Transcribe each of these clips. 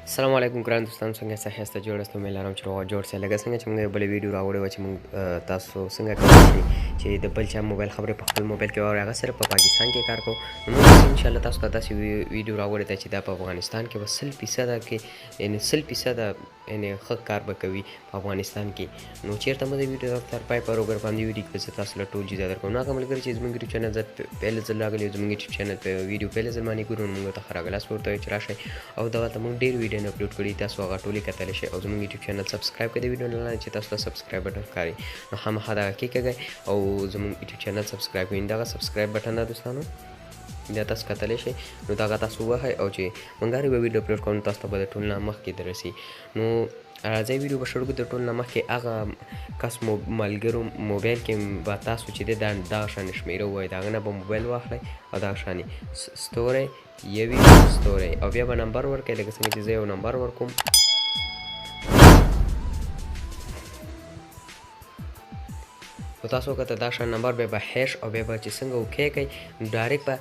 السلام علیکم ګران دوستانو څنګه یاست جوړ یاست مې لرم چې روغ جوړ سئ لکه څنګه چې موږ بلې ویډیو راوړې وه چې موږ تاسو څنګه کولی شئ چې د بل چا موبایل خبرې په خپل موبایل کې واورئ هغه صرف په پاکستان کې کار کوو نو موږ انشاءالله تاسو ته داسې ویډیو راوړې ده چې دا په افغانستان کې به 100% کې یعنې 100% یعنې ښه کار به کوي په افغانستان کې نو چېرته مو د ویډیو تر پای پر وګورئ په همدې ویډیو کې به زه تاسو له ټول جزا درکوم نو هغه ملګري چې زموږ یوټیوب چینل پهله ځل راغلي یو زموږ یوټیوب چینل په ویډیو پهله ځل باندې ګورو نو موږ ته ښه راغلاست ورته وایو چې راشئ او دغلته موږ ډېر ویډیوونه اپلوډ کړي تاسو هغه ټولې کتلی شئ او زموږ یوټیوب چینل سبسکرایب کړئ د ویډیو نه لاندې چې تاسو ته سبسکرایب بټن ښکاري نو خامخا دغه کېکږئ او زموږ یوټیوب چینل سبسکرایب کړئ دغه سبسکرایب بټن ده دوستانو دا تاسو کتلی شئ نو دغه تاسو ووهئ او چې موږ هر یوه ویډیو اپلوډ کوو نو تاسو ته به د ټول نه مخکې دررسي نو راځئ ویډیو به شروع کړو د ټول نه مخکې هغه کس ملګرو موبایل کې به تاسو چې دی دغه شانې شمېره ووایئ د هغه نه به موبایل واخلئ او دغه شانې ستوری یوي ستوری او بیا به نمبر ورکړئ لکه څنګه چې زه یو نمبر ورکوم نو تاسو وکړه دا شان نمبر بیا به هیش او بیا به چې څنګه اوکې کوئ نو ډایرکټ به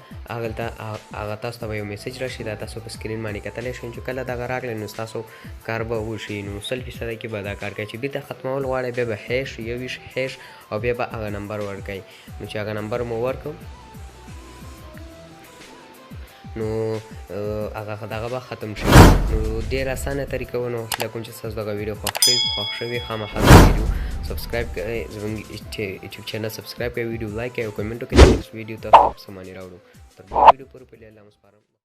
هغه تاسو ته به یو میسج راشي دا تاسو په سکرین باندې کتلی شئ چې کله دغه راغلی نو ستاسو کار به وشي نو 100% کې به دا کار کوي چې بیرته ختمول غواړئ بیا به هیش یوویشت هیش او بیا به هغه نمبر ورکوئ نو چې هغه نمبر مو ورکړو نو هغه به ختم شي نو ډېر اسانه طریقه ونه هیله کوم چې ستاسو دغه ویډیو خوښ شوي خامخا دا ویډیو سبسکرایب کړئ زموږ یوټیوب چینل سبسکرایب کړئ ویډیو لایک کړئ او کمنټ وکړئ چې نیکسټ ویډیو تاسو په څه باندې راوړو تر بلې ویډیو پورې په الله مو سپارم